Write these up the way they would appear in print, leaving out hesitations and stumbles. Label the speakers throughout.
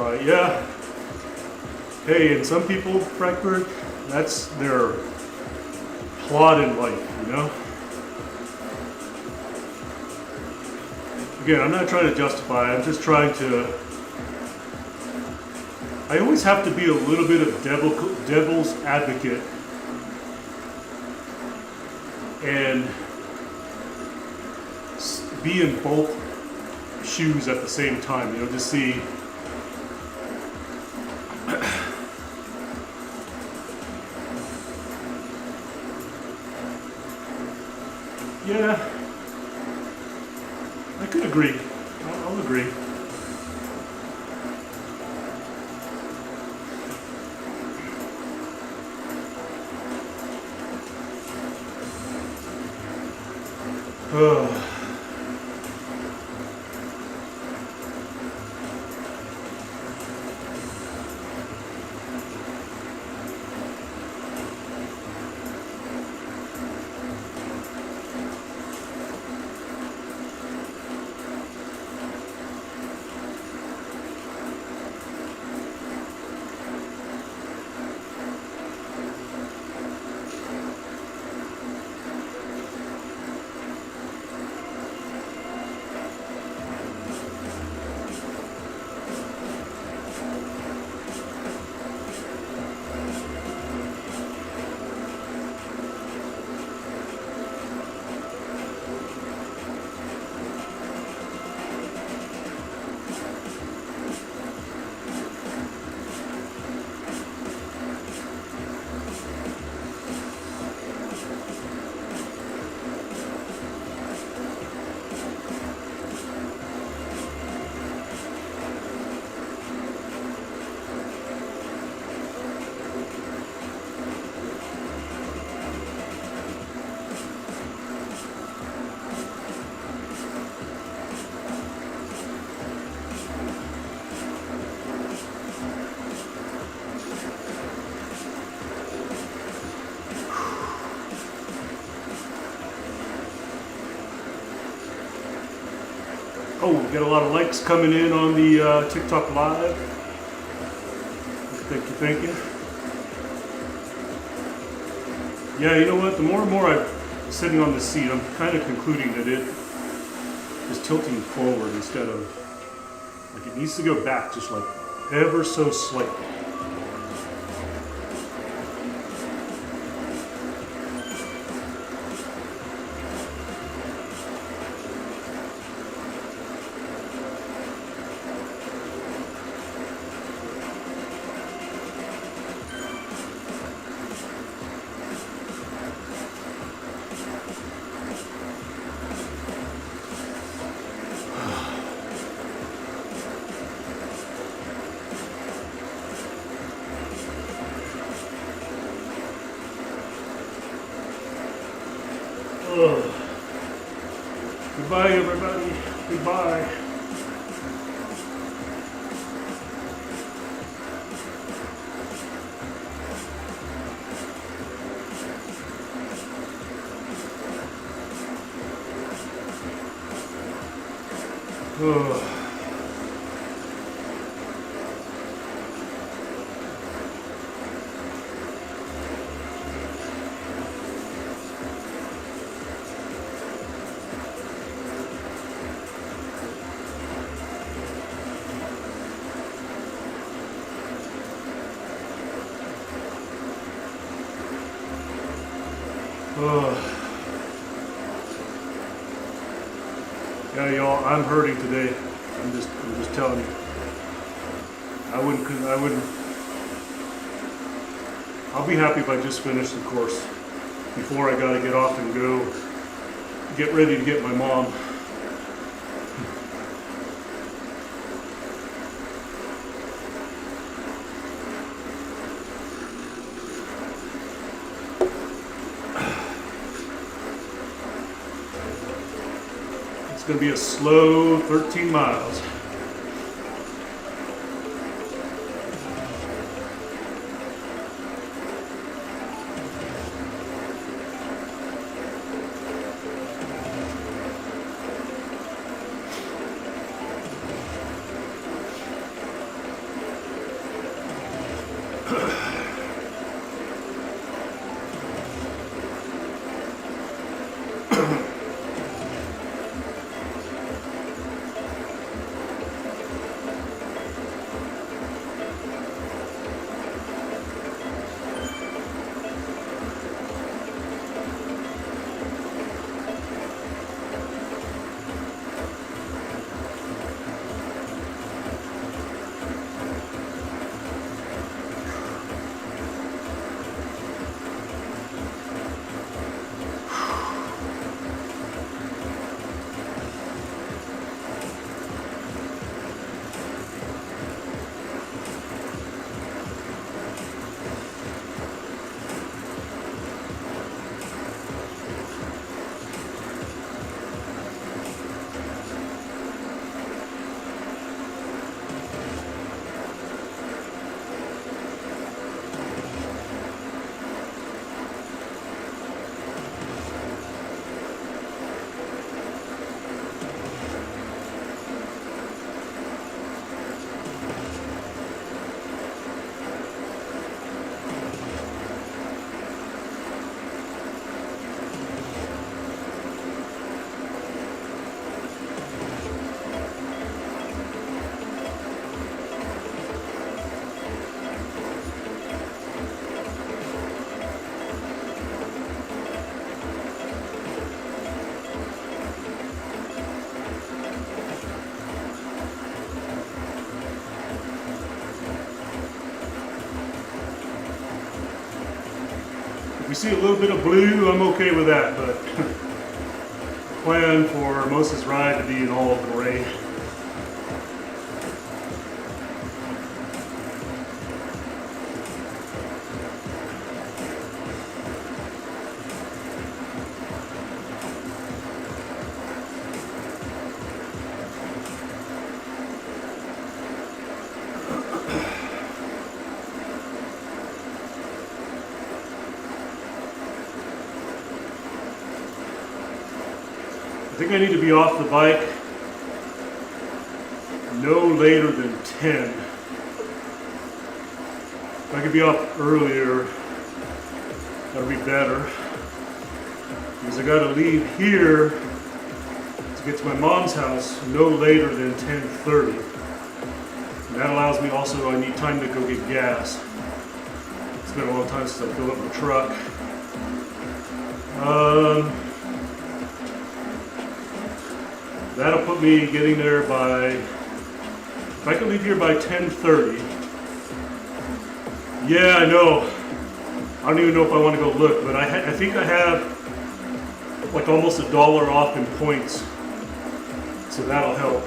Speaker 1: justify it. Yeah. Hey, and some people, Frankfurt, that's their plot in life, you know? Again, I'm not trying to justify it, I'm just trying to... I always have to be a little bit of devil's advocate and be in both shoes at the same time, you know, to see... Yeah, I could agree. I'll agree. Oh, we got a lot of likes coming in on the TikTok Live. Thank you. Yeah, you know what? The more and more I'm sitting on this seat, I'm kind of concluding that it is tilting forward instead of, like, it needs to go back just like ever so slightly. Goodbye, everybody. Goodbye. Yeah, y'all, I'm hurting today. I'm just telling you. I wouldn't. I'll be happy if I just finish the course before I gotta get off and go get ready to get my mom. It's going to be a slow 13 miles. we see a little bit of blue, I'm okay with that, but plan for most of this ride to be in all gray. I think I need to be off the bike no later than 10. If I could be off earlier, that would be better. Because I got to leave here to get to my mom's house no later than 10:30. And that allows me also, I need time to go get gas. It's been a long time since I filled up my truck. That'll put me getting there by, if I can leave here by 10:30. Yeah, I know. I don't even know if I want to go look, but I think I have like almost $1 off in points. So that'll help.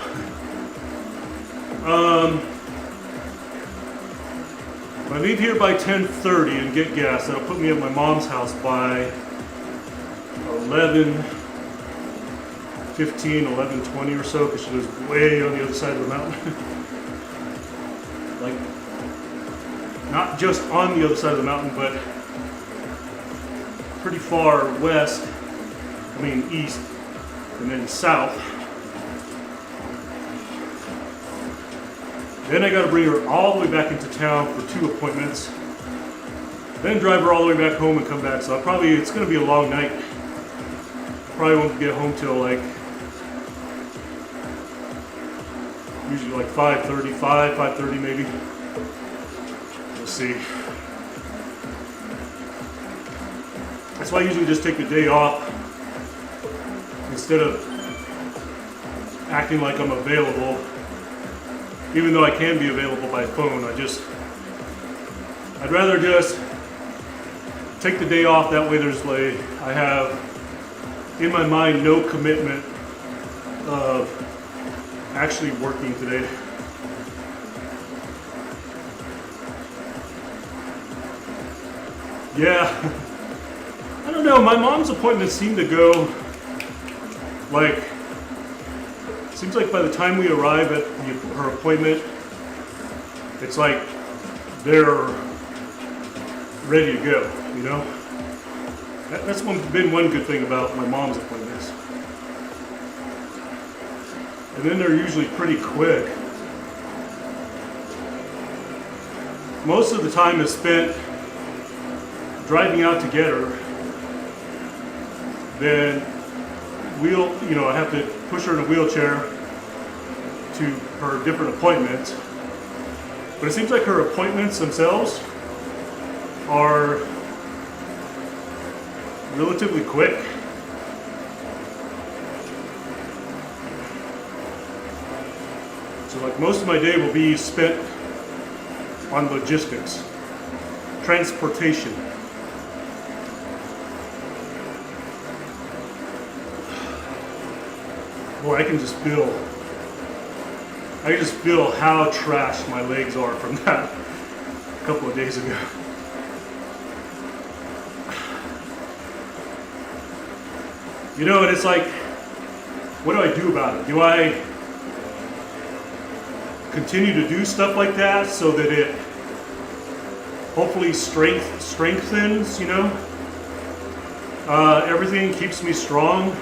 Speaker 1: If I leave here by 10:30 and get gas, that'll put me at my mom's house by 11:15, 11:20 or so, because she lives way on the other side of the mountain. Like, not just on the other side of the mountain, but pretty far west, I mean east, and then south. Then I gotta bring her all the way back into town for 2 appointments. Then drive her all the way back home and come back. So it's gonna be a long night. Probably won't get home till like, usually like 5:35, 5:30 maybe. We'll see. That's why I usually just take the day off instead of acting like I'm available. Even though I can be available by phone, I'd rather just take the day off. That way there's like, I have in my mind no commitment of actually working today. Yeah, I don't know, my mom's appointments seem to go like, seems like by the time we arrive at her appointment, it's like they're ready to go, you know? That's been one good thing about my mom's appointments. And then they're usually pretty quick. Most of the time is spent driving out to get her. Then I have to push her in a wheelchair to her different appointments. But it seems like her appointments themselves are relatively quick. So like most of my day will be spent on logistics, transportation. Boy, I can just feel how trashed my legs are from that a couple of days ago. You know, and it's like, what do I do about it? Do I continue to do stuff like that so that it hopefully strengthens, you know? Everything keeps me strong?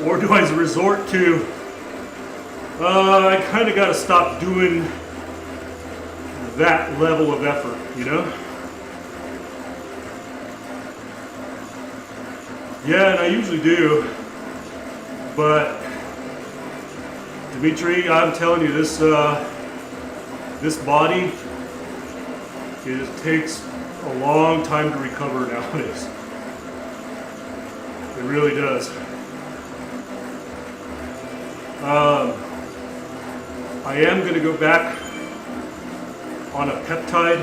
Speaker 1: Or do I resort to, I kind of got to stop doing that level of effort, you know? Yeah, and I usually do, but Dimitri, I'm telling you, this body, it takes a long time to recover nowadays. It really does. I am going to go back on a peptide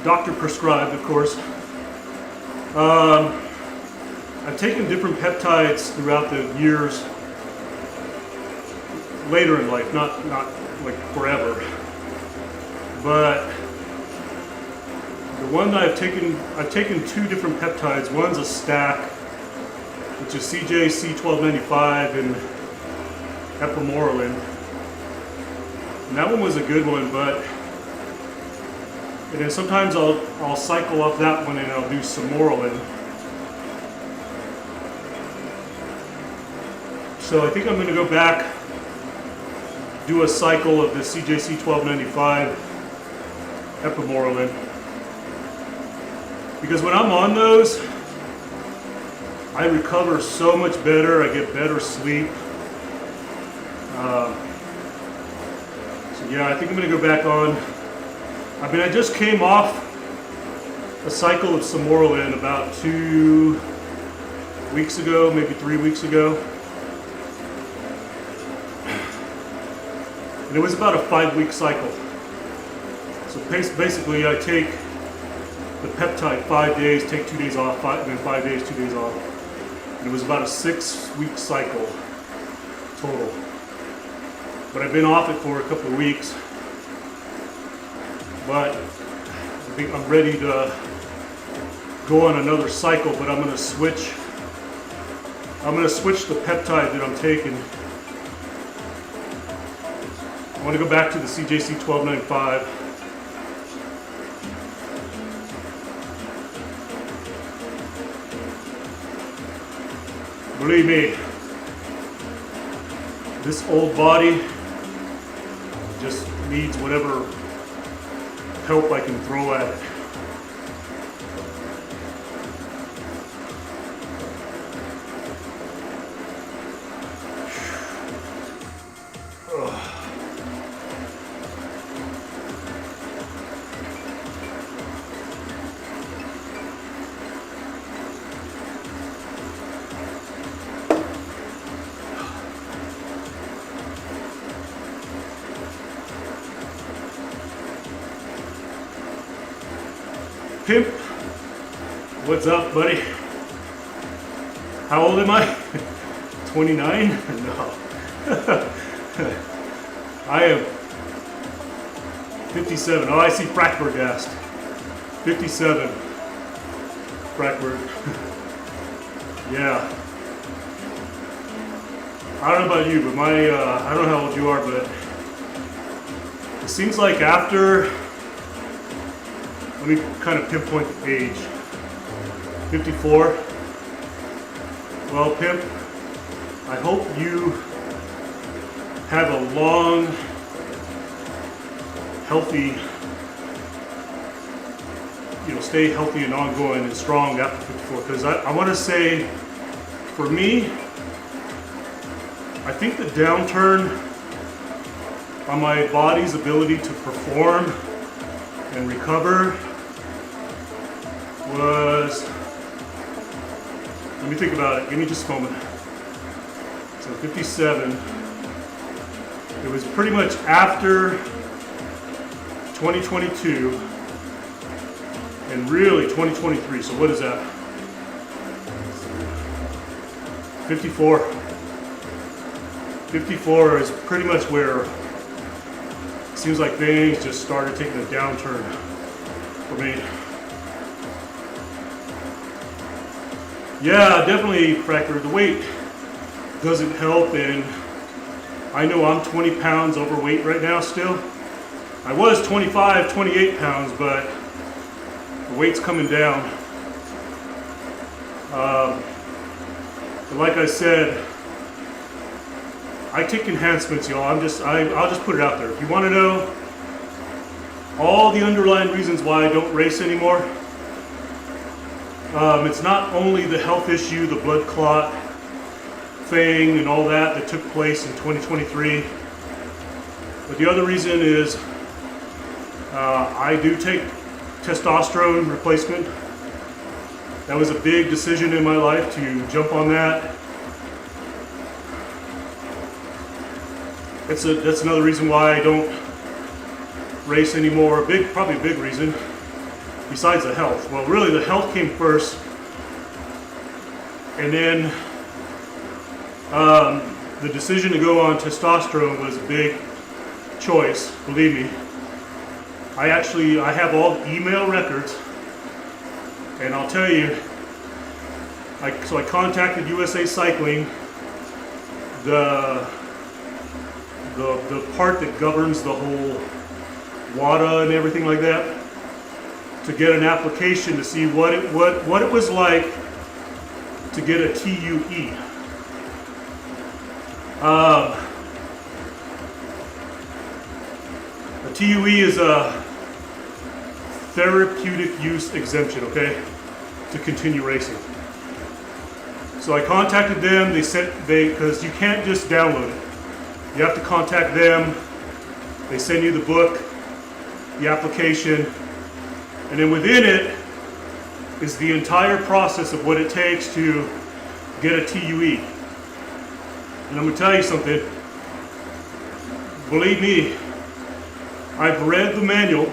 Speaker 1: doctor prescribed, of course. I've taken different peptides throughout the years, later in life, not like forever. But the one that I've taken two different peptides. One's a stack, which is CJC1295 and epimorelin. And that one was a good one, and then sometimes I'll cycle off that one and I'll do some Morelin. So I think I'm going to go back, do a cycle of the CJC1295 epimorelin. Because when I'm on those, I recover so much better, I get better sleep. So yeah, I think I'm going to go back on. I mean, I just came off a cycle of Morelin about 2 weeks ago, maybe 3 weeks ago. And it was about a 5-week cycle. So basically I take the peptide 5 days, take 2 days off, and then 5 days, 2 days off. And it was about a 6-week cycle total. But I've been off it for a couple of weeks. But I think I'm ready to go on another cycle, but I'm going to switch the peptide that I'm taking. I want to go back to the CJC1295. Believe me, this old body just needs whatever help I can throw at it. Pimp, what's up, buddy? How old am I? 29? No. I am 57. Oh, I see Frackberg asked. 57. Frackberg. Yeah. I don't know about you, but I don't know how old you are, but it seems like after, let me kind of pinpoint the age. 54. Well, Pimp, I hope you have a long, healthy, stay healthy and ongoing and strong after 54. Because I want to say, for me, I think the downturn on my body's ability to perform and recover was, let me think about it, give me just a moment. So 57, it was pretty much after 2022 and really 2023, so what is that? 54. 54 is pretty much where it seems like things just started taking a downturn for me. Yeah, definitely, Fracker. The weight doesn't help, and I know I'm 20 pounds overweight right now still. I was 25, 28 pounds, but the weight's coming down. But like I said, I take enhancements, y'all. I'll just put it out there. If you want to know all the underlying reasons why I don't race anymore, it's not only the health issue, the blood clot thing and all that took place in 2023, but the other reason is I do take testosterone replacement. That was a big decision in my life to jump on that. That's another reason why I don't race anymore. Probably a big reason. besides the health? Well, really the health came first, and then the decision to go on testosterone was a big choice, believe me. I have all the email records, and I'll tell you, so I contacted USA Cycling, the part that governs the whole WADA and everything like that, to get an application to see what it was like to get a TUE. A TUE is a therapeutic use exemption, okay, to continue racing. So I contacted them. Because you can't just download it. You have to contact them. They send you the book, the application, and then within it is the entire process of what it takes to get a TUE. And I'm going to tell you something. Believe me, I've read the manual,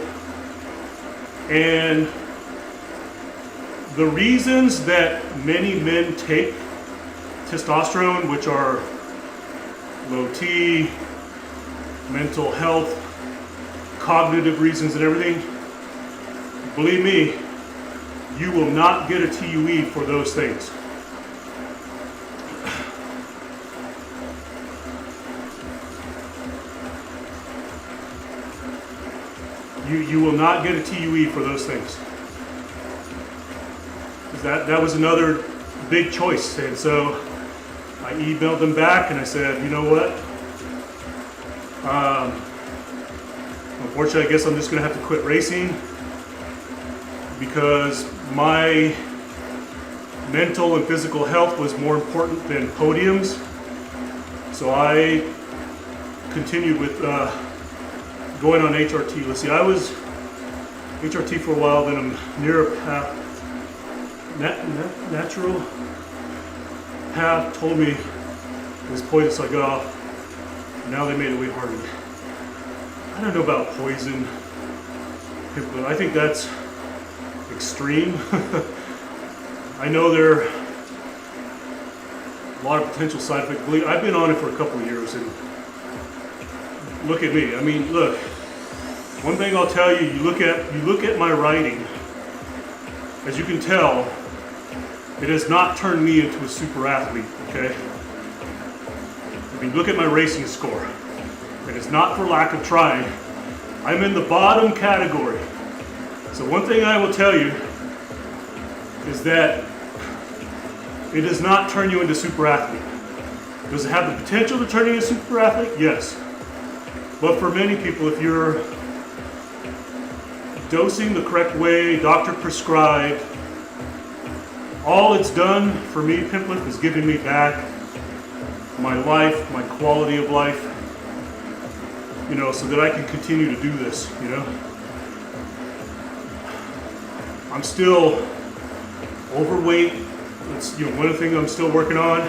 Speaker 1: and the reasons that many men take testosterone, which are low T, mental health, cognitive reasons and everything, believe me, you will not get a TUE for those things. You will not get a TUE for those things. That was another big choice. And so I emailed them back and I said, you know what? Unfortunately, I guess I'm just going to have to quit racing because my mental and physical health was more important than podiums. So I continued with going on HRT. Let's see, I was HRT for a while, then I'm neuropath. Natural path told me it was poison, so I got off. Now they made it way harder. I don't know about poison. I think that's extreme. I know there are a lot of potential side effects. I've been on it for a couple of years, and look at me. I mean, look. One thing I'll tell you: you look at my writing. As you can tell, it has not turned me into a super athlete. Okay. I mean, look at my racing score. It is not for lack of trying. I'm in the bottom category. So one thing I will tell you is that it does not turn you into a super athlete. Does it have the potential to turn you into a super athlete? Yes. But for many people, if you're dosing the correct way, doctor prescribed, all it's done for me, Pimpleth, is giving me back my life, my quality of life, you know, so that I can continue to do this, you know. I'm still overweight. It's, you know, one of the things I'm still working on.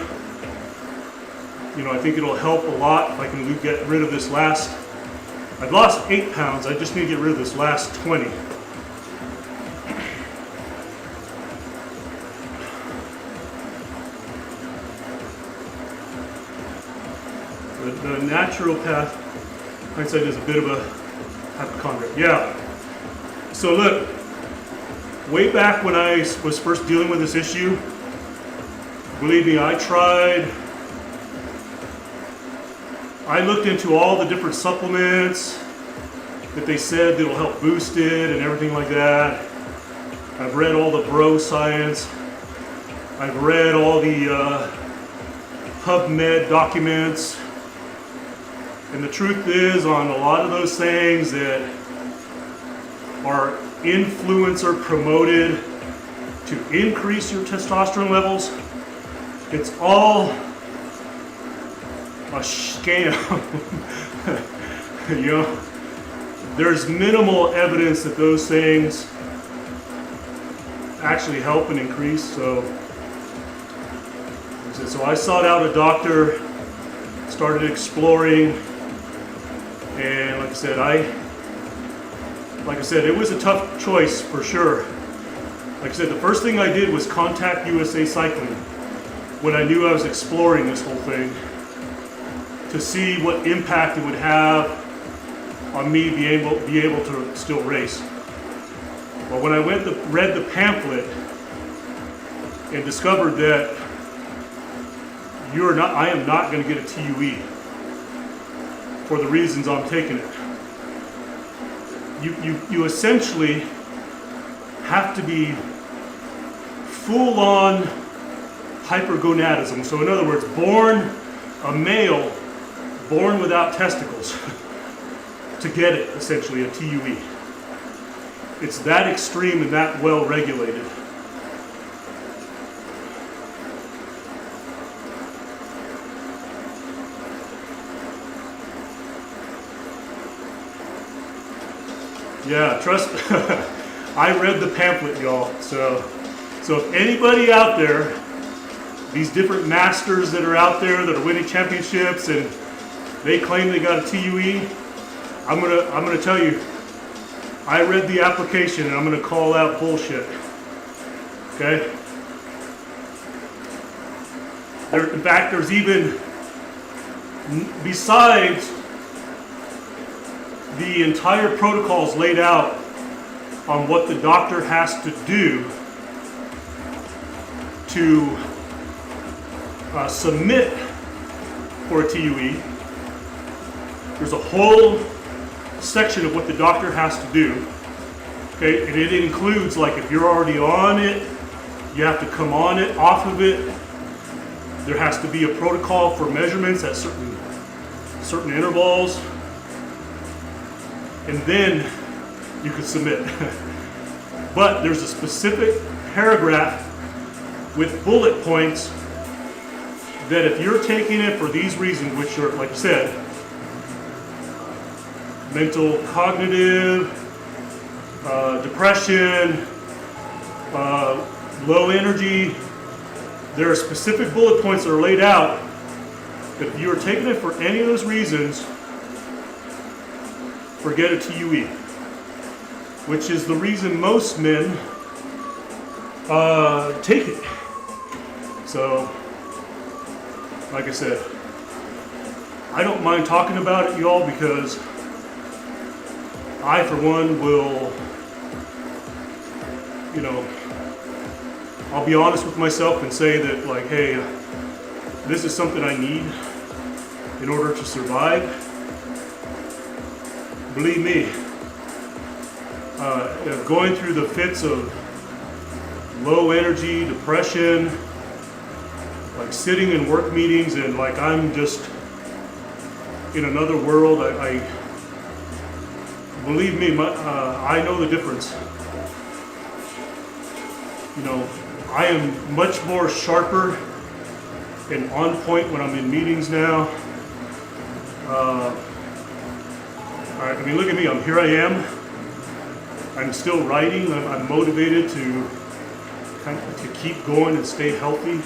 Speaker 1: You know, I think it'll help a lot if I can get rid of this last. I've lost 8 pounds. I just need to get rid of this last 20. The naturopath, hindsight, is a bit of a hypochondriac. Yeah. So look, way back when I was first dealing with this issue, believe me, I looked into all the different supplements that they said that'll help boost it and everything like that. I've read all the bro science. I've read all the PubMed documents. And the truth is, on a lot of those things that are influencer promoted to increase your testosterone levels, it's all a scam. You know, there's minimal evidence that those things actually help and increase. So I sought out a doctor, started exploring, and like I said, like I said, it was a tough choice for sure. Like I said, the first thing I did was contact USA Cycling when I knew I was exploring this whole thing to see what impact it would have on me be able to still race. But when I read the pamphlet and discovered that I am not going to get a TUE for the reasons I'm taking it. You essentially have to be full-on hypergonadism. So in other words, a male born without testicles to get it, essentially, a TUE. It's that extreme and that well regulated. Yeah, trust. I read the pamphlet, y'all. So if anybody out there, these different masters that are out there that are winning championships and they claim they got a TUE, I'm gonna tell you, I read the application and I'm gonna call out bullshit. Okay. In fact, there's even, besides the entire protocols laid out on what the doctor has to do to submit for a TUE. There's a whole section of what the doctor has to do. Okay, and it includes, like, if you're already on it, you have to come on it, off of it. There has to be a protocol for measurements at certain intervals. And then you could submit. But there's a specific paragraph with bullet points that if you're taking it for these reasons, which are, like I said, mental, cognitive, depression, low energy, there are specific bullet points that are laid out that if you are taking it for any of those reasons, forget a TUE, which is the reason most men take it. So, like I said, I don't mind talking about it, y'all, because I, for one, will, I'll be honest with myself and say that, like, hey, this is something I need in order to survive. Believe me, going through the fits of low energy, depression, like sitting in work meetings and like I'm just in another world, I believe me, I know the difference. I am much more sharper and on point when I'm in meetings now. I mean, look at me. Here I am. I'm still writing. I'm motivated to keep going and stay healthy.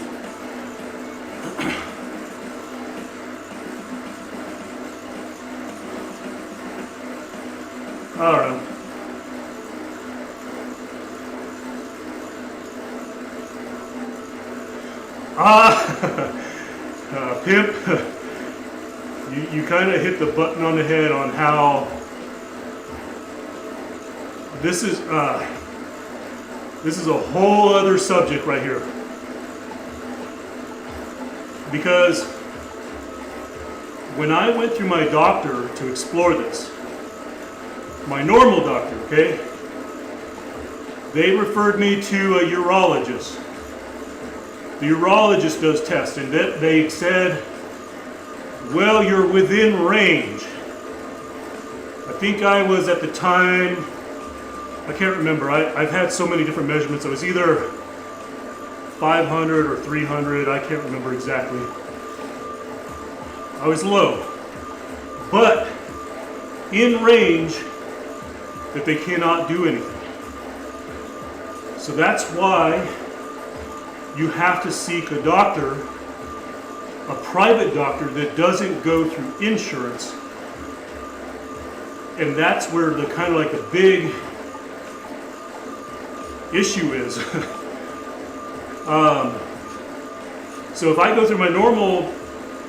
Speaker 1: I don't know. Pimp, you kind of hit the button on the head on how this is a whole other subject right here. Because when I went through my doctor to explore this, my normal doctor, okay, they referred me to a urologist. The urologist does tests, and they said, well, you're within range. I think I was at the time, I can't remember, I've had so many different measurements. It was either 500 or 300, I can't remember exactly. I was low, but in range that they cannot do anything. So that's why you have to seek a doctor, a private doctor that doesn't go through insurance, And that's where the kind of like the big issue is. So if I go through my normal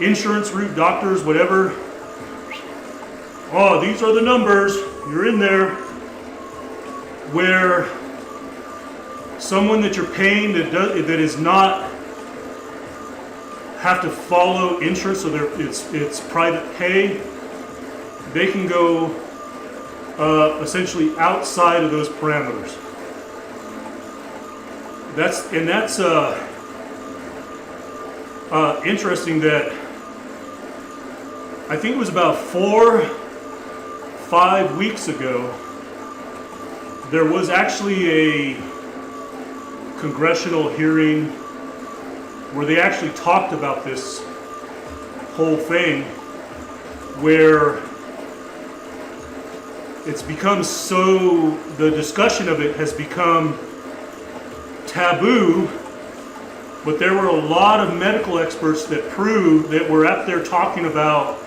Speaker 1: insurance route, doctors, whatever, oh, these are the numbers, you're in there. Where someone that you're paying that is not have to follow insurance, so it's private pay, they can go essentially outside of those parameters. That's interesting that I think it was about 4-5 weeks ago, there was actually a congressional hearing where they actually talked about this whole thing, where it's become so, the discussion of it has become taboo, but there were a lot of medical experts that proved that were up there talking about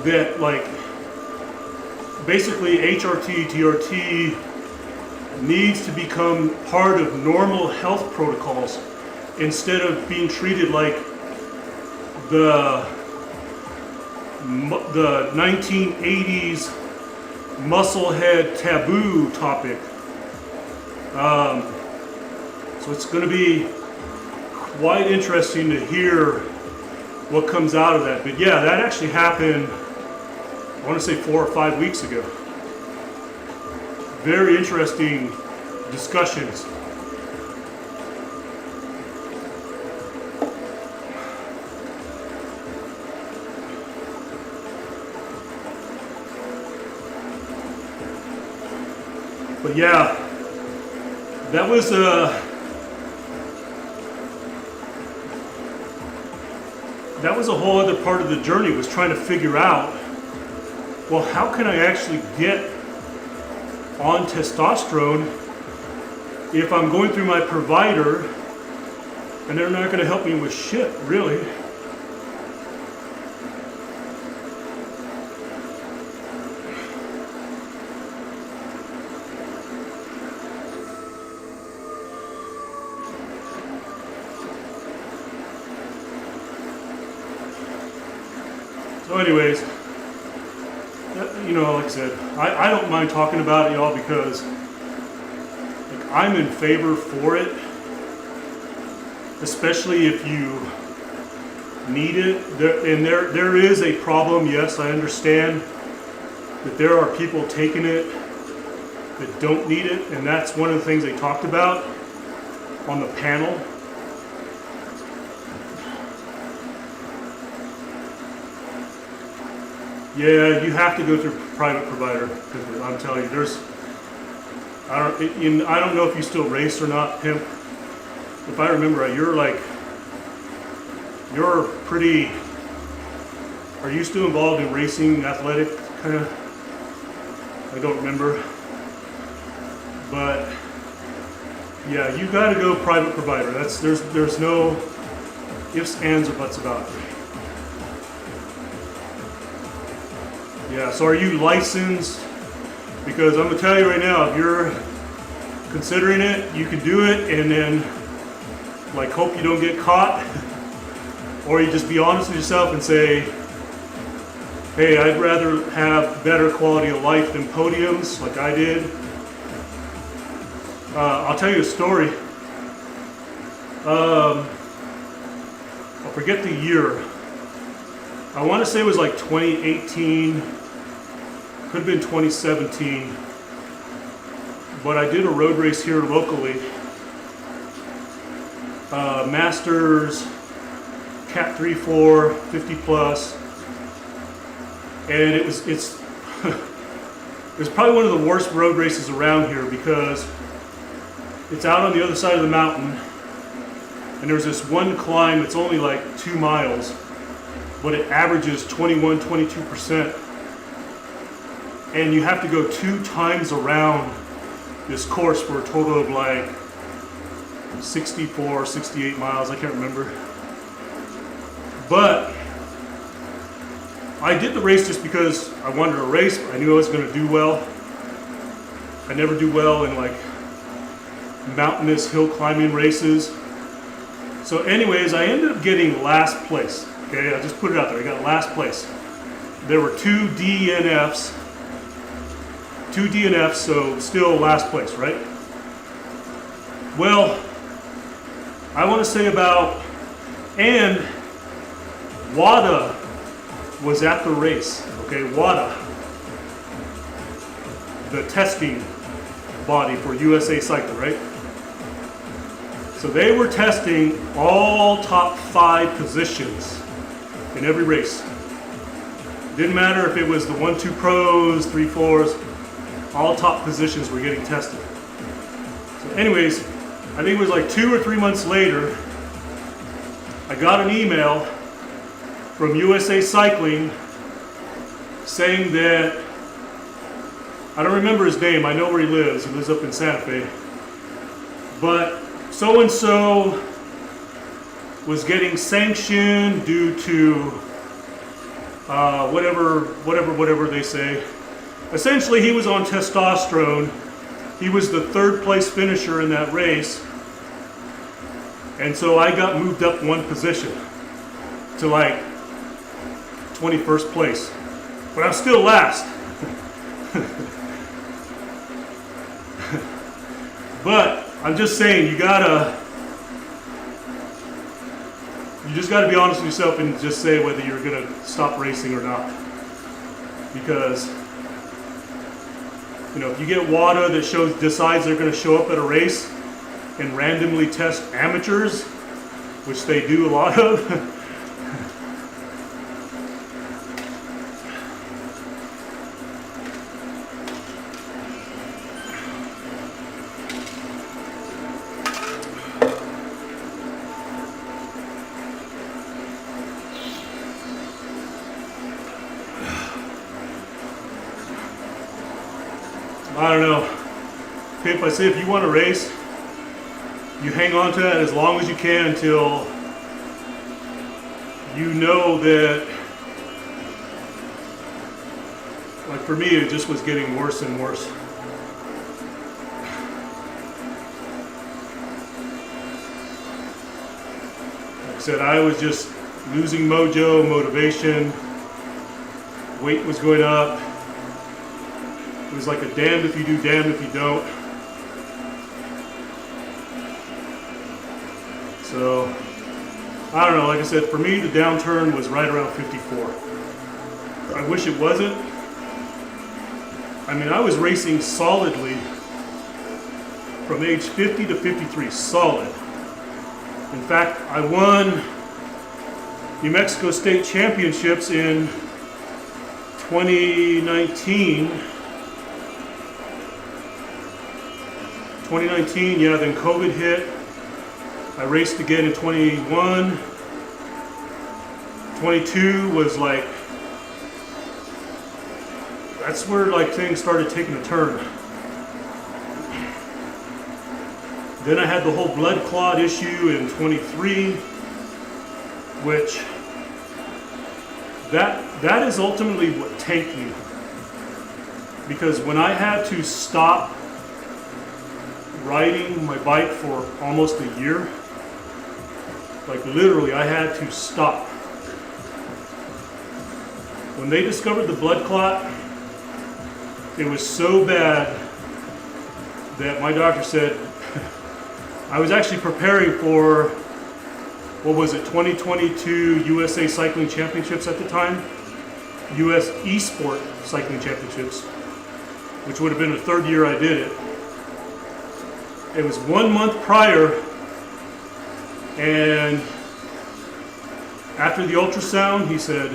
Speaker 1: that, like, basically HRT, TRT needs to become part of normal health protocols instead of being treated like the 1980s musclehead taboo topic. So it's going to be quite interesting to hear what comes out of that. But yeah, that actually happened, I want to say 4 or 5 weeks ago. Very interesting discussions. But yeah, that was a whole other part of the journey, was trying to figure out, well, how can I actually get on testosterone if I'm going through my provider and they're not going to help me with shit, really. So anyways, you know, like I said, I don't mind talking about it, y'all, because like, I'm in favor for it, especially if you need it. There is a problem, yes, I understand that there are people taking it that don't need it, and that's one of the things they talked about on the panel. Yeah, you have to go through private provider, because I'm telling you, I don't know if you still race or not, Pimp. If I remember right, you're pretty, are you still involved in racing, athletic, kind of? I don't remember. But yeah, you got to go private provider. There's no ifs, ands, or buts about it. Yeah, so are you licensed? Because I'm going to tell you right now, if you're considering it, you can do it and then like hope you don't get caught. Or you just be honest with yourself and say, hey, I'd rather have better quality of life than podiums like I did. I'll tell you a story. I'll forget the year. I want to say it was like 2018. Could have been 2017, but I did a road race here locally, Masters, Cat 3-4, 50 plus, and it's it was probably one of the worst road races around here because it's out on the other side of the mountain, and there's this one climb that's only like 2 miles, but it averages 21-22%. And you have to go 2 times around this course for a total of like 64, 68 miles, I can't remember. But I did the race just because I wanted to race. I knew I was going to do well. I never do well in like mountainous hill climbing races. So anyways, I ended up getting last place. Okay, I'll just put it out there. I got last place. There were two DNFs, so still last place, right? Well, I want to say and WADA was at the race, okay, WADA, the testing body for USA Cycling, right? So they were testing all top 5 positions in every race. Didn't matter if it was the 1-2 pros, 3-4s, all top positions were getting tested. So anyways, I think it was like 2 or 3 months later, I got an email from USA Cycling saying that, I don't remember his name, I know where he lives up in Santa Fe, but so-and-so was getting sanctioned due to whatever they say. Essentially, he was on testosterone. He was the 3rd place finisher in that race, and so I got moved up 1 position to like 21st place, but I'm still last. But I'm just saying, you just gotta be honest with yourself and just say whether you're gonna stop racing or not. Because, you know, if you get WADA that decides they're gonna show up at a race and randomly test amateurs, which they do a lot of, I don't know. Pip, I say if you want to race, you hang on to that as long as you can until you know that, like for me, it just was getting worse and worse. Like I said, I was just losing mojo, motivation, weight was going up. It was like a damned if you do, damned if you don't. So, I don't know, like I said, for me the downturn was right around 54. I wish it wasn't. I mean, I was racing solidly from age 50 to 53, solid. In fact, I won New Mexico State Championships in 2019. 2019, yeah, then COVID hit. I raced again in 21. 22 was like, that's where like things started taking a turn. Then I had the whole blood clot issue in 23, which that is ultimately what tanked me. Because when I had to stop riding my bike for almost a year, like literally I had to stop. When they discovered the blood clot, it was so bad that my doctor said, I was actually preparing for, what was it, 2022 USA Cycling Championships at the time, US Esport Cycling Championships, which would have been the 3rd year I did it. It was 1 month prior, and after the ultrasound, he said,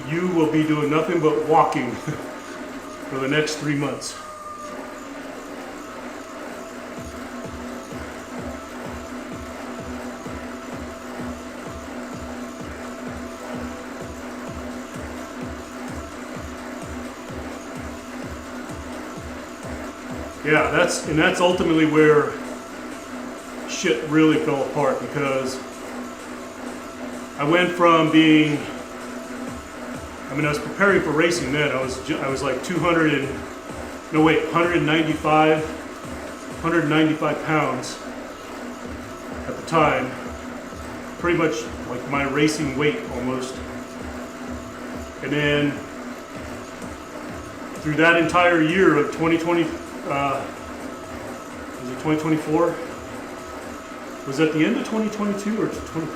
Speaker 1: you will be doing nothing but walking for the next 3 months. Yeah, that's ultimately where shit really fell apart, because I went from being mean, I was preparing for racing then. I was like 195 pounds at the time. Pretty much like my racing weight almost. And then through that entire year of 2020, was it 2024? Was that the end of 2022 or 20?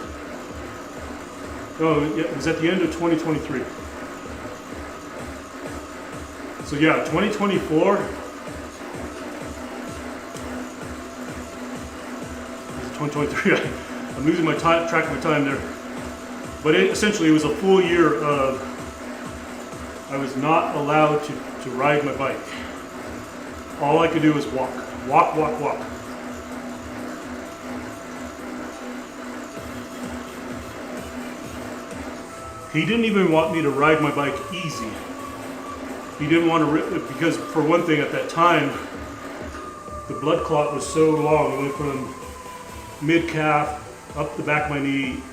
Speaker 1: Oh, yeah, it was at the end of 2023. So yeah, 2024. Was it 2023? I'm losing my track of my time there. But essentially, it was a full year of I was not allowed to ride my bike. All I could do was walk. He didn't even want me to ride my bike easy. He didn't want to because for one thing at that time, the blood clot was so long. It went from mid-calf, up the back of my knee,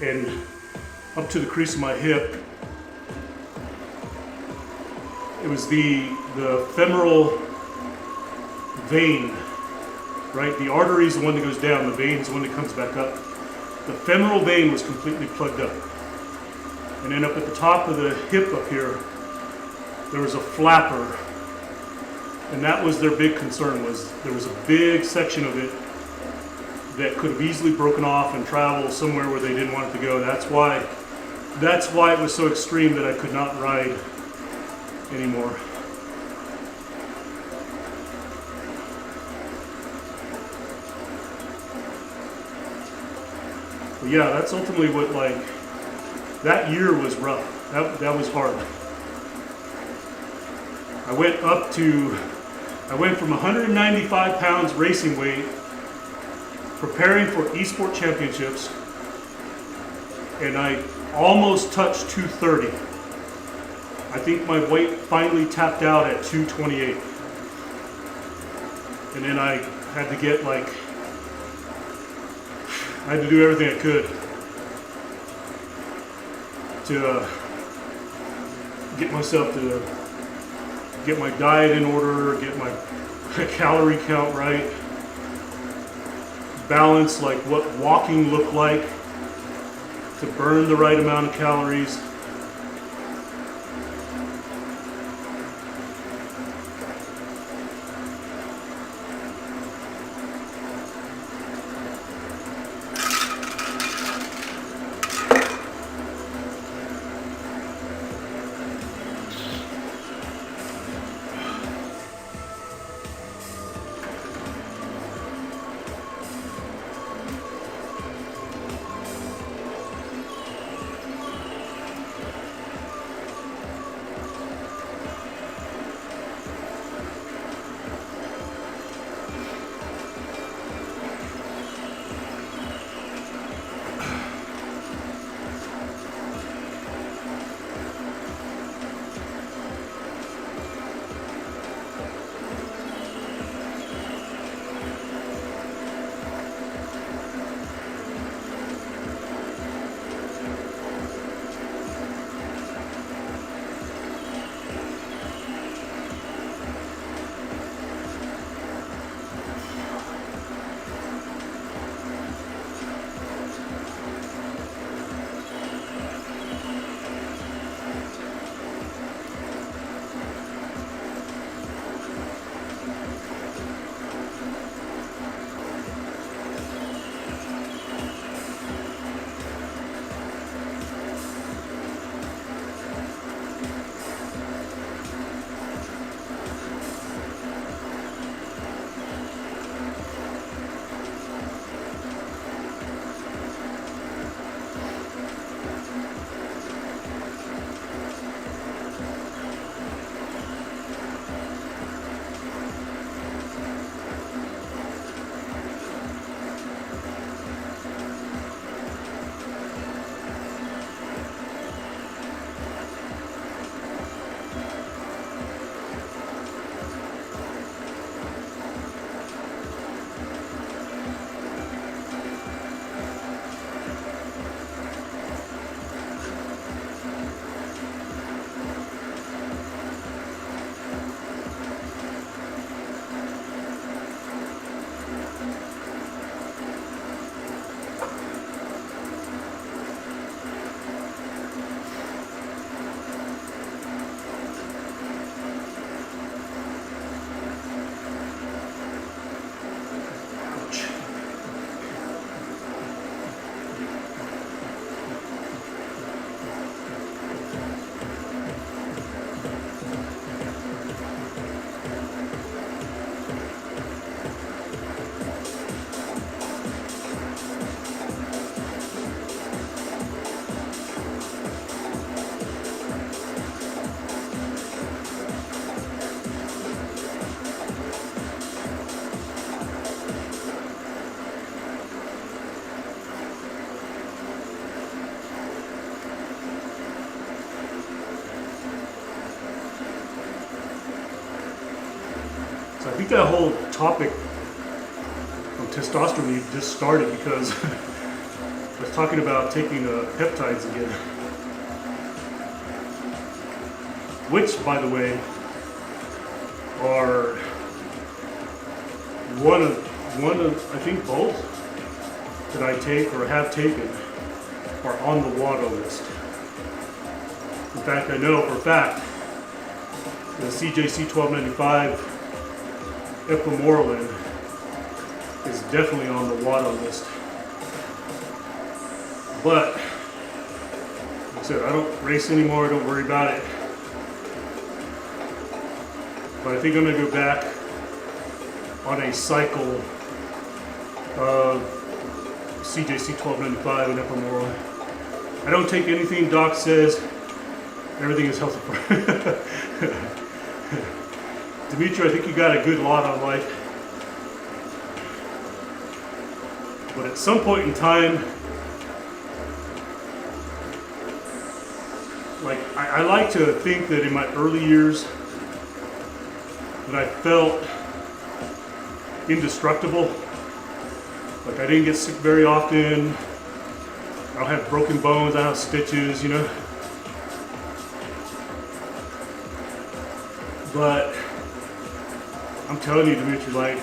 Speaker 1: and up to the crease of my hip. It was the femoral vein, right? The artery is the one that goes down, the vein is the one that comes back up. The femoral vein was completely plugged up. And then up at the top of the hip up here, there was a flapper. And that was their big concern, was there was a big section of it that could have easily broken off and traveled somewhere where they didn't want it to go. That's why it was so extreme that I could not ride anymore. But yeah, that's ultimately what, like, that year was rough. That was hard. I went from 195 pounds racing weight, preparing for eSport championships, and I almost touched 230. I think my weight finally tapped out at 228. And then I had to get I had to do everything I could to get myself to get my diet in order, get my calorie count right, balance like what walking looked like to burn the right amount of calories. think that whole topic on testosterone just started because I was talking about taking peptides again. Which, by the way, are one of I think both that I take or have taken are on the WADA list. In fact, I know for a fact the CJC 1295 epimorelin is definitely on the WADA list. But like I said, I don't race anymore, I don't worry about it. But I think I'm going to go back on a cycle of CJC 1295 and epimorelin. I don't take anything doc says. Everything is healthy for Dimitri, I think you got a good lot on life. But at some point in time, like I like to think that in my early years that I felt indestructible. Like I didn't get sick very often. I don't have broken bones, I don't have stitches, you know. But I'm telling you, Dimitri, like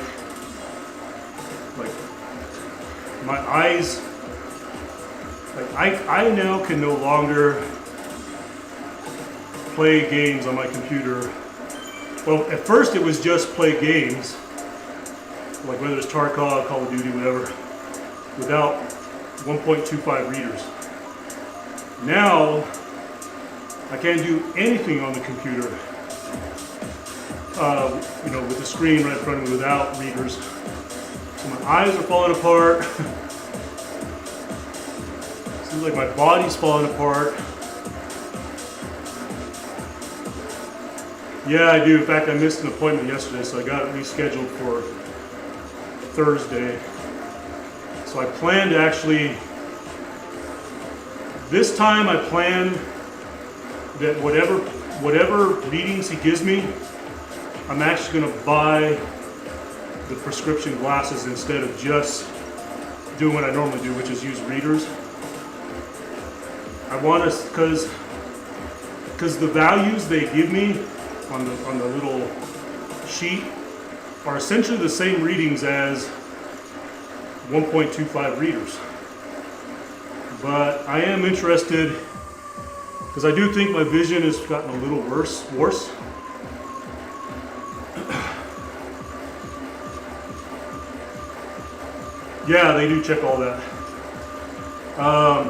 Speaker 1: my eyes, like I now can no longer play games on my computer. Well, at first it was just play games, like whether it's Tarkov, Call of Duty, whatever, without 1.25 readers. Now, I can't do anything on the computer, you know, with the screen right in front of me without readers. So my eyes are falling apart. Seems like my body's falling apart. Yeah, I do. In fact, I missed an appointment yesterday, so I got it rescheduled for Thursday. So I plan to actually, this time I plan that whatever readings he gives me, I'm actually going to buy the prescription glasses instead of just doing what I normally do, which is use readers. I want to, because the values they give me on the little sheet are essentially the same readings as 1.25 readers. But I am interested because I do think my vision has gotten a little worse. Yeah, they do check all that. I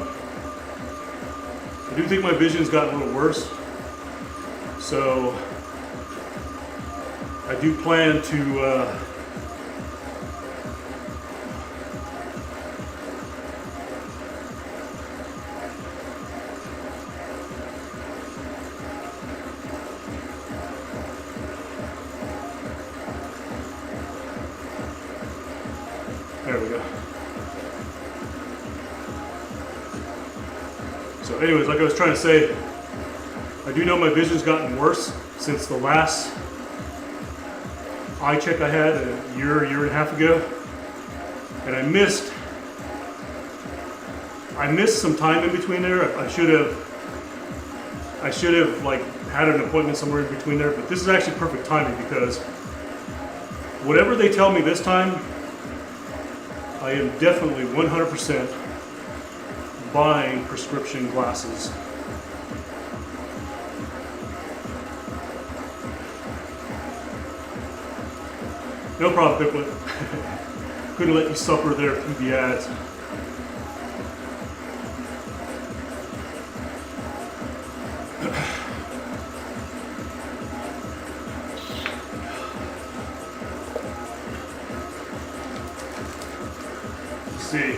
Speaker 1: do think my vision's gotten a little worse. So I do plan to there we go. So anyways, like I was trying to say, I do know my vision's gotten worse since the last eye check I had a year and a half ago. And I missed some time in between there. I should have like had an appointment somewhere in between there, but this is actually perfect timing because whatever they tell me this time, I am definitely 100% buying prescription glasses. No problem, Piplet. Couldn't let you suffer there through the ads. Let's see.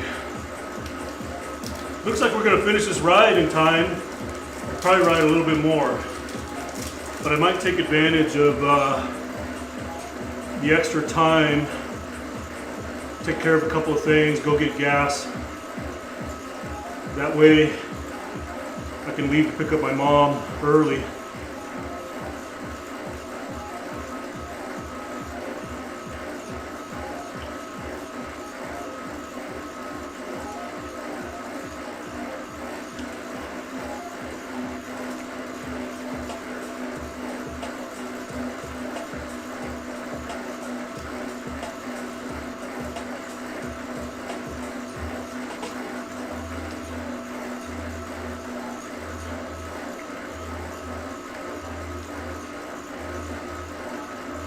Speaker 1: Looks like we're going to finish this ride in time. I'll probably ride a little bit more. But I might take advantage of the extra time, take care of a couple of things, go get gas. That way I can leave to pick up my mom early.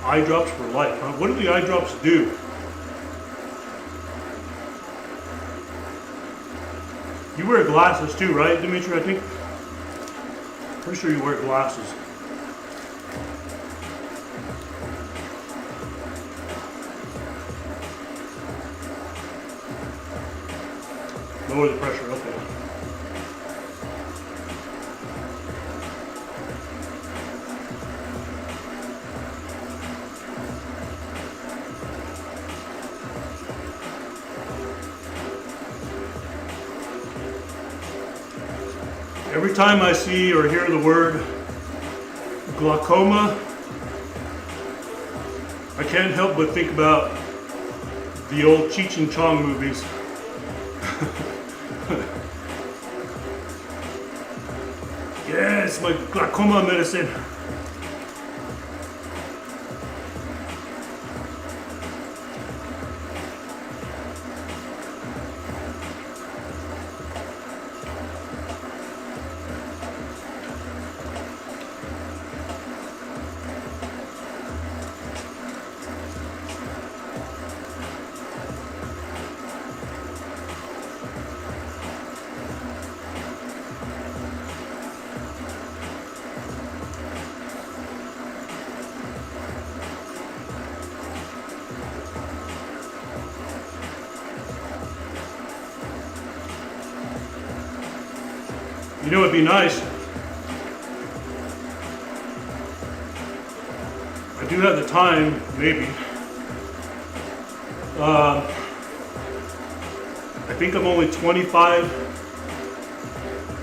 Speaker 1: Eye drops for life, huh? What do the eye drops do? You wear glasses too, right, Dimitri? I think. Pretty sure you wear glasses. Lower the pressure, okay. Every time I see or hear the word glaucoma, I can't help but think about the old Cheech and Chong movies. Yes, my glaucoma medicine. You know, it'd be nice. I do have the time, maybe. I think I'm only 25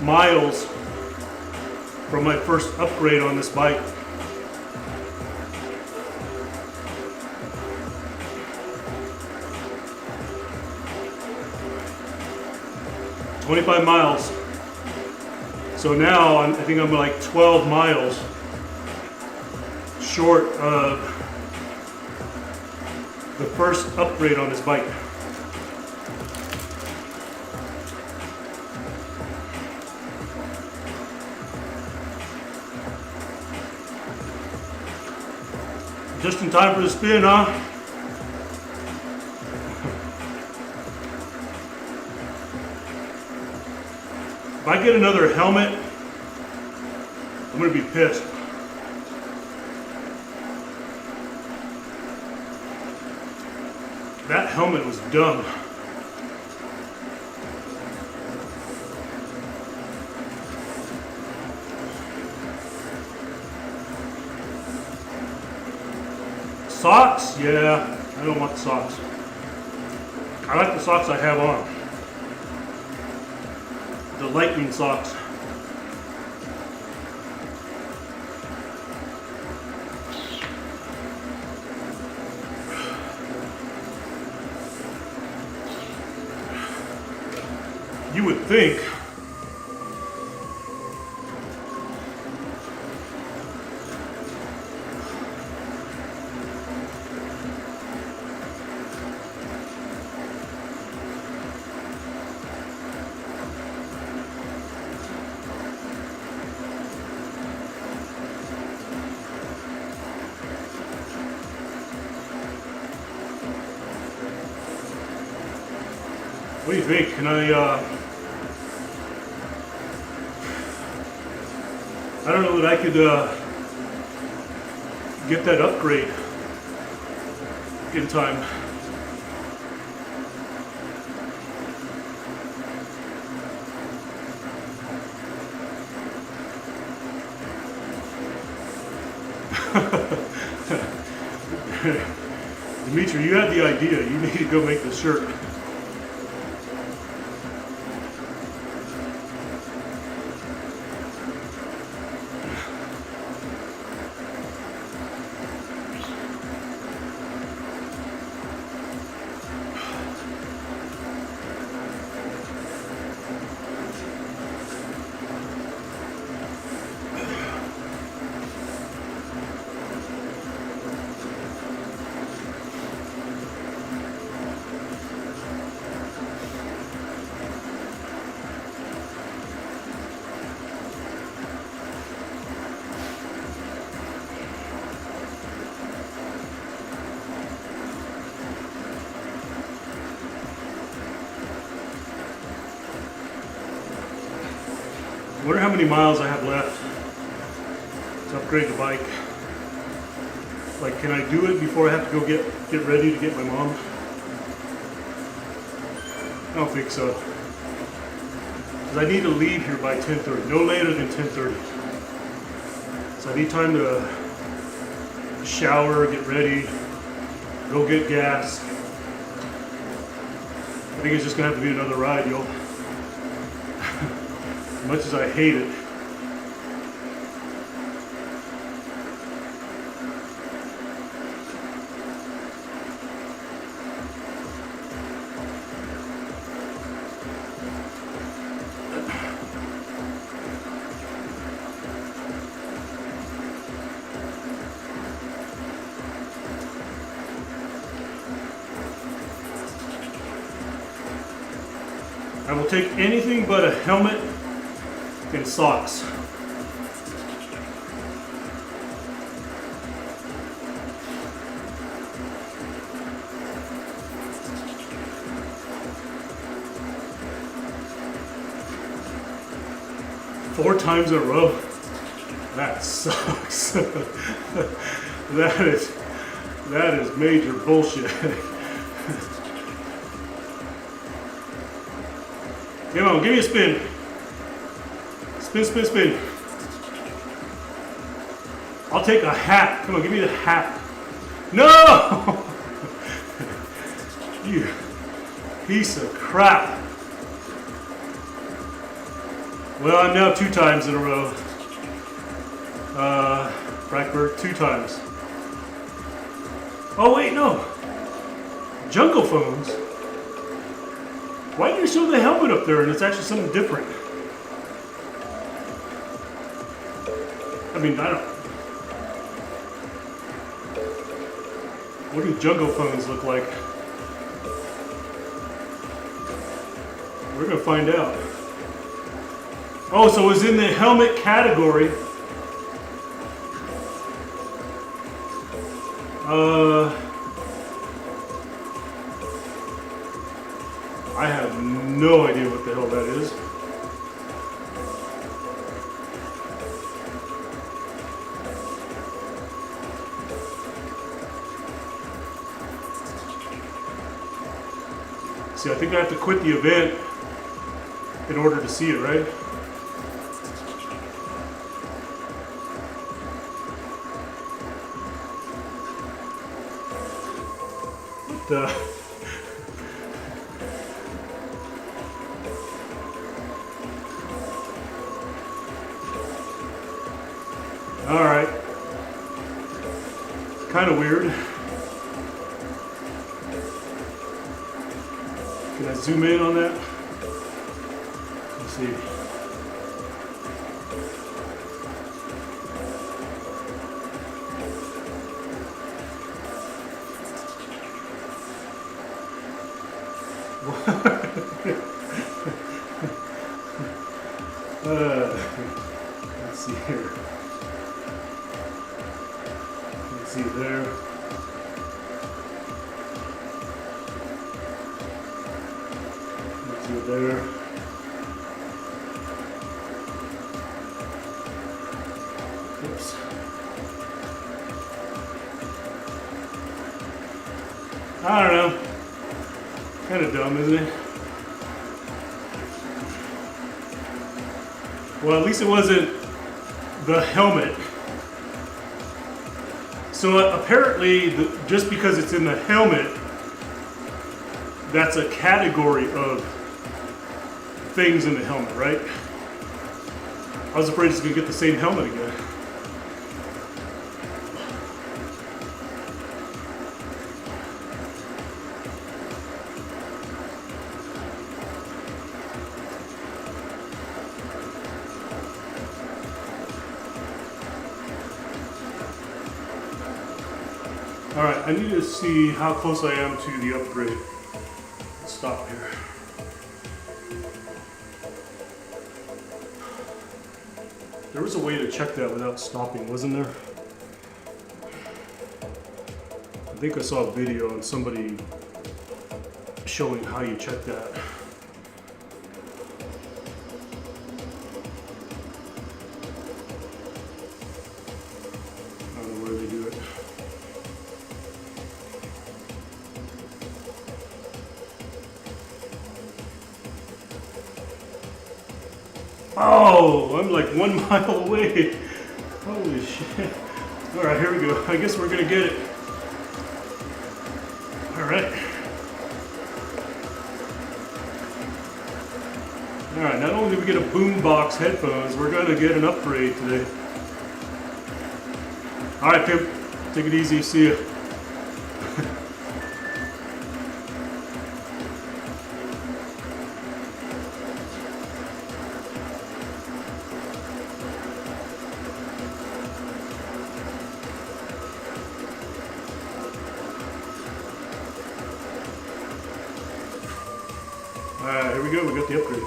Speaker 1: miles from my first upgrade on this bike. $25 miles. So now I think I'm like 12 miles short of the first upgrade on this bike. Just in time for the spin, huh? If I get another helmet, I'm gonna be pissed. That helmet was dumb. Socks? Yeah, I don't want the socks. I like the socks I have on. The lightning socks. You would think what do you think? Can I don't know that I could get that upgrade in time. Dimitri, you had the idea. You need to go make the shirt. Wonder how many miles I have left to upgrade the bike. Like, can I do it before I have to go get ready to get my mom? I don't think so. Because I need to leave here by 10:30, no later than 10:30. So I need time to shower, get ready, go get gas. I think it's just gonna have to be another ride, y'all. As much as I hate it. I will take anything but a helmet and socks. Four times in a row? That sucks. that is major bullshit. Come on, give me a spin. Spin, spin, spin. I'll take a hat. Come on, give me the hat. No! You piece of crap. Well, I'm now 2 times in a row. Frankfurt, 2 times. Oh wait, no. Jungle phones. Why do you show the helmet up there and it's actually something different? I mean, I don't... What do jungle phones look like? We're gonna find out. Oh, so it was in the helmet category. I have no idea what the hell that is. See, I think I have to quit the event in order to see it, right? What the... Alright. Kind of weird. Can I zoom in on that? Let's see. Let's see here. Let's see there. Let's see there. Oops. I don't know. Kind of dumb, isn't it? Well, at least it wasn't the helmet. So apparently, just because it's in the helmet, that's a category of things in the helmet, right? I was afraid it's gonna get the same helmet again. Alright, I need to see how close I am to the upgrade. Let's stop here. There was a way to check that without stopping, wasn't there? I think I saw a video on somebody showing how you check that. Oh, I'm like 1 mile away. Holy shit. All right, here we go. I guess we're gonna get it. All right. All right, not only did we get a boombox headphones, we're gonna get an upgrade today. All right, Pimp, take it easy, see ya. All right, here we go, we got the upgrade.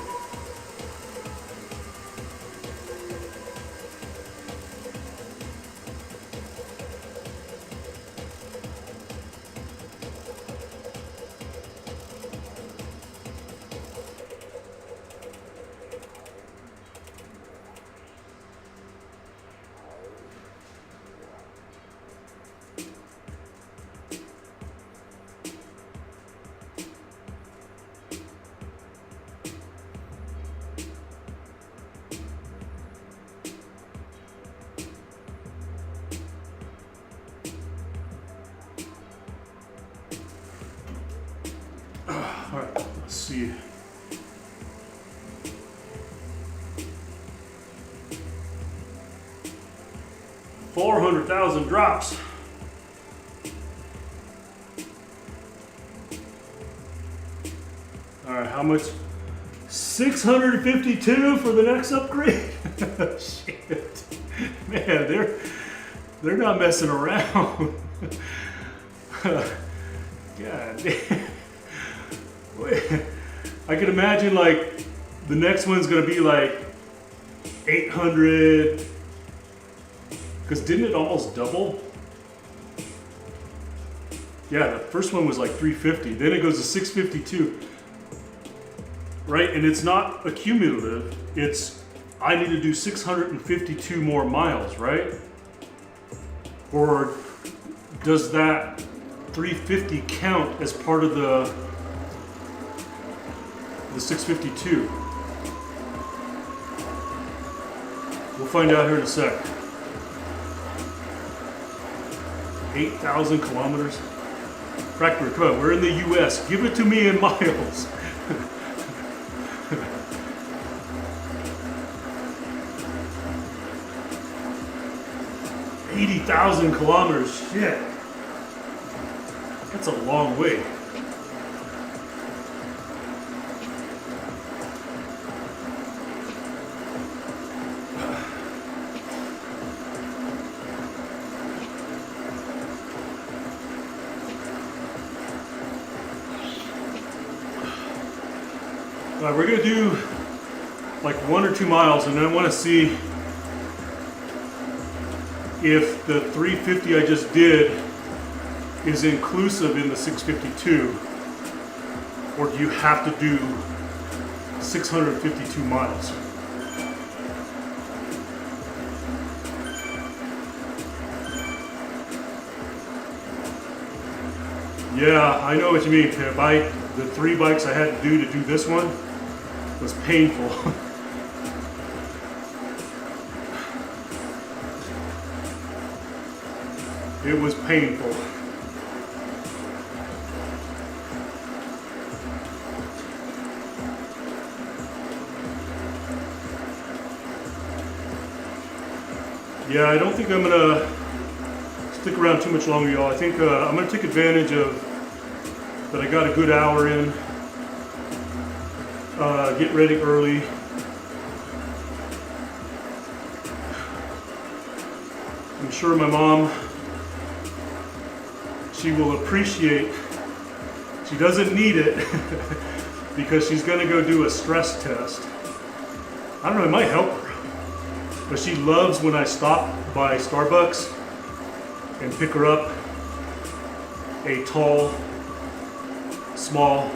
Speaker 1: All right, let's see. $400,000 drops. All right, how much? 652 for the next upgrade. Shit, man, they're not messing around. God damn. I could imagine like the next one's gonna be like 800, because didn't it almost double? Yeah, the first one was like 350, then it goes to 652, right? And it's not accumulative, it's I need to do 652 more miles, right? Or does that 350 count as part of the 652. We'll find out here in a sec. 8,000 kilometers. Crackbird, come on, we're in the US. Give it to me in miles. $80,000 kilometers. Shit. That's a long way. We're gonna do like 1 or 2 miles, and then I want to see if the 350 I just did is inclusive in the 652, or do you have to do 652 miles? Yeah, I know what you mean, Pip. The 3 bikes I had to do this one was painful. It was painful. Yeah, I don't think I'm gonna stick around too much longer, y'all. I think I'm gonna take advantage of that I got a good hour in. Get ready early. I'm sure my mom, she will appreciate, she doesn't need it because she's gonna go do a stress test. I don't know, it might help her. But she loves when I stop by Starbucks and pick her up a tall, small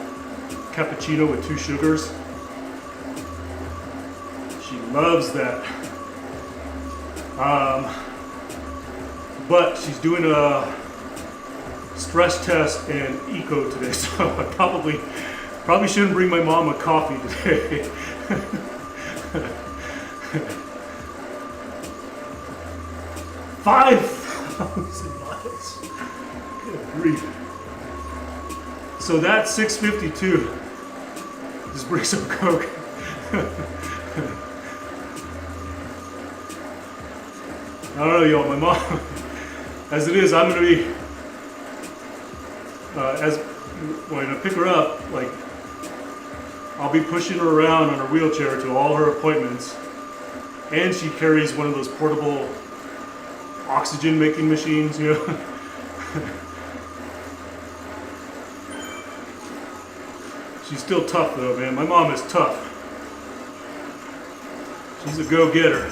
Speaker 1: cappuccino with 2 sugars. She loves that. But she's doing a stress test and eco today, so I probably shouldn't bring my mom a coffee today. 5,000 miles. Good grief. So that's 652. Just bring some Coke. I don't know, y'all. My mom, as it is, I'm gonna be when I pick her up, like I'll be pushing her around on her wheelchair to all her appointments, and she carries one of those portable oxygen making machines, you know. She's still tough though, man. My mom is tough. She's a go-getter.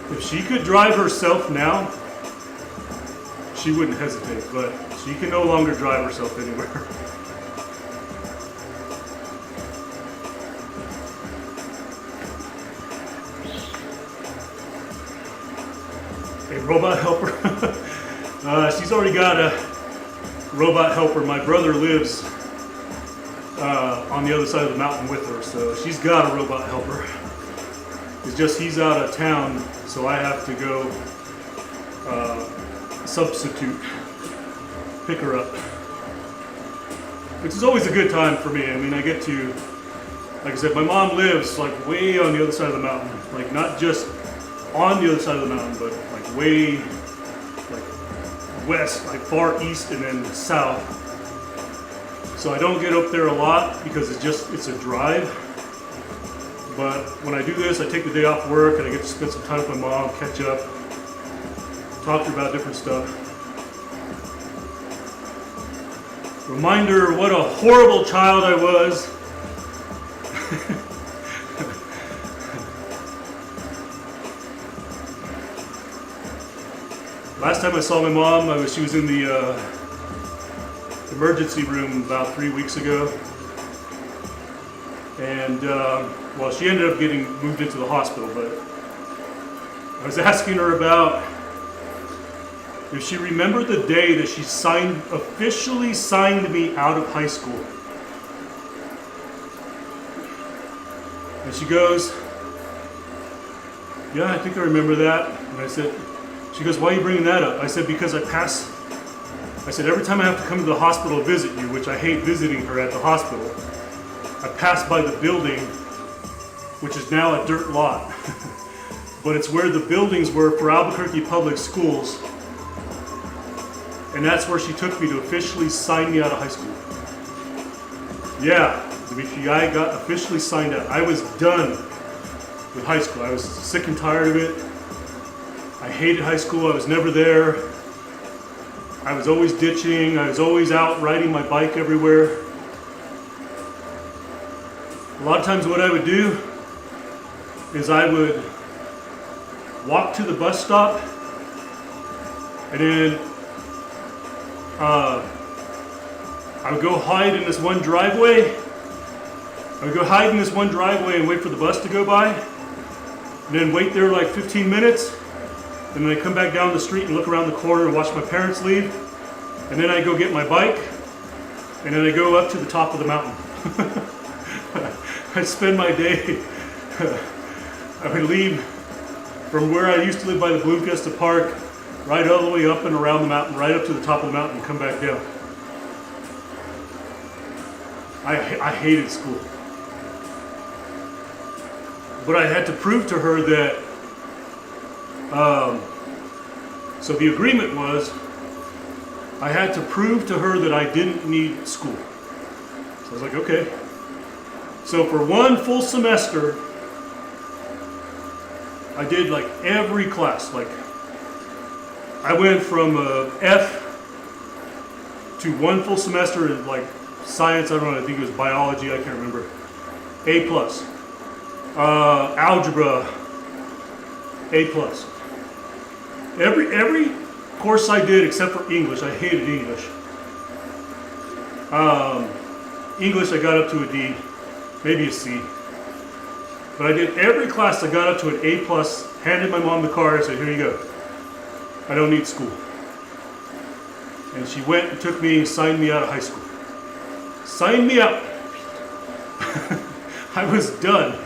Speaker 1: If she could drive herself now, she wouldn't hesitate, but she can no longer drive herself anywhere. A robot helper. She's already got a robot helper. My brother lives on the other side of the mountain with her, so she's got a robot helper. It's just he's out of town, so I have to go substitute, pick her up. Which is always a good time for me. I mean, I get to, like I said, my mom lives like way on the other side of the mountain. Like not just on the other side of the mountain, but like way like west, like far east and then south. So I don't get up there a lot because it's a drive. But when I do this, I take the day off work and I get to spend some time with my mom, catch up, talk to her about different stuff. Reminder what a horrible child I was. Last time I saw my mom, she was in the emergency room about 3 weeks ago. And, well, she ended up getting moved into the hospital, but I was asking her about if she remembered the day that she officially signed me out of high school. And she goes, yeah, I think I remember that. And I said, she goes, why are you bringing that up? I said, because I said, every time I have to come to the hospital to visit you, which I hate visiting her at the hospital, I pass by the building, which is now a dirt lot, but it's where the buildings were for Albuquerque Public Schools, and that's where she took me to officially sign me out of high school. Yeah, I got officially signed out. I was done with high school. I was sick and tired of it. I hated high school. I was never there. I was always ditching. I was always out riding my bike everywhere. A lot of times what I would do is I would walk to the bus stop and then I would go hide in this one driveway. And wait for the bus to go by, and then wait there like 15 minutes, and then I come back down the street and look around the corner and watch my parents leave, and then I go get my bike, and then I go up to the top of the mountain. I spend my day, I would leave from where I used to live by the Blue Fiesta Park, right all the way up and around the mountain, right up to the top of the mountain and come back down. I hated school. But I had to prove to her that, so the agreement was, I had to prove to her that I didn't need school. So I was like, okay. So for one full semester, I did like every class. Like I went from F to one full semester in like science, I don't know, I think it was biology, I can't remember. A+. Algebra, A+. Every course I did except for English, I hated English. English I got up to a D, maybe a C. But I did every class I got up to an A+, handed my mom the card and said, here you go. I don't need school. And she went and took me and signed me out of high school. Sign me up. I was done.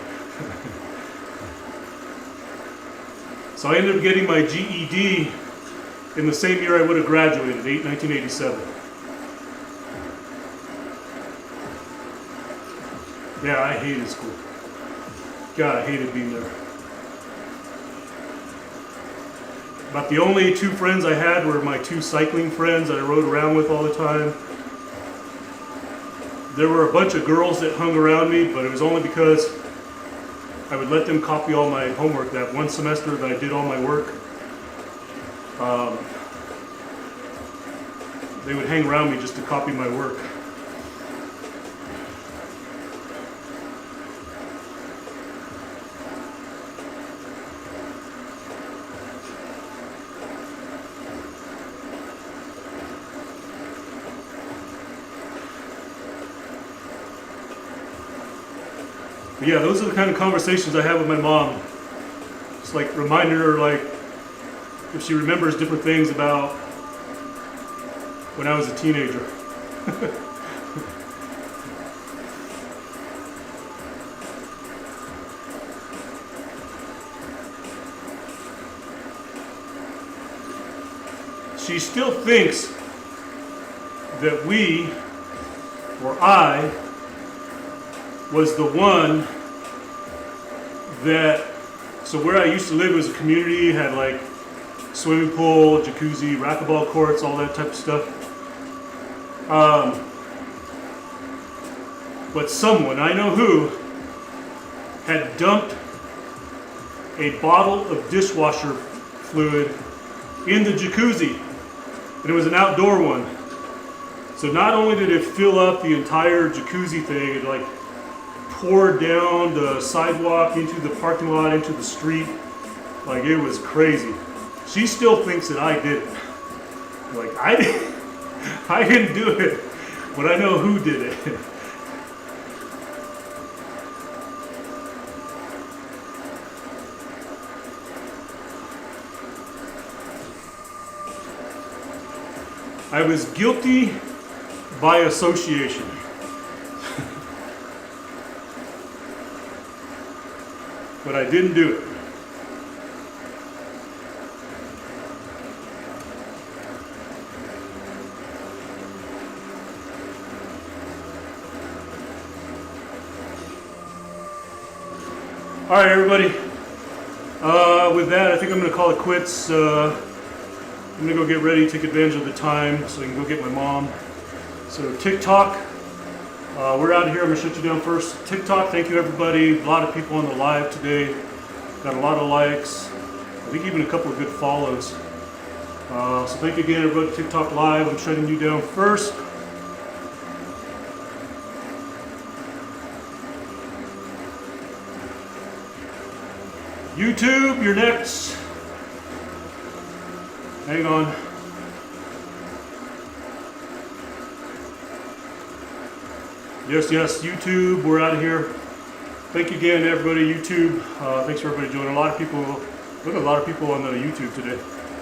Speaker 1: So I ended up getting my GED in the same year I would have graduated, 1987. Yeah, I hated school. God, I hated being there. About the only two friends I had were my two cycling friends that I rode around with all the time. There were a bunch of girls that hung around me, but it was only because I would let them copy all my homework. That one semester that I did all my work, they would hang around me just to copy my work. But yeah, those are the kind of conversations I have with my mom. Just like reminding her, like, if she remembers different things about when I was a teenager. She still thinks that we, or I, was the one that, so where I used to live was a community, had like swimming pool, jacuzzi, racquetball courts, all that type of stuff. But someone, I know who, had dumped a bottle of dishwasher fluid in the jacuzzi, and it was an outdoor one. So not only did it fill up the entire jacuzzi thing, it like poured down the sidewalk into the parking lot, into the street. Like, it was crazy. She still thinks that I did it. Like, I didn't do it, but I know who did it. I was guilty by association. But I didn't do it. All right, everybody. With that, I think I'm going to call it quits. I'm going to go get ready, take advantage of the time so I can go get my mom. So TikTok, we're out of here. I'm going to shut you down first. TikTok, thank you, everybody. A lot of people on the live today. Got a lot of likes. I think even a couple of good follows. So thank you again, everybody. TikTok live. I'm shutting you down first. YouTube, you're next. Hang on. Yes, YouTube, we're out of here. Thank you again, everybody. YouTube, thanks for everybody joining. A lot of people on the YouTube today.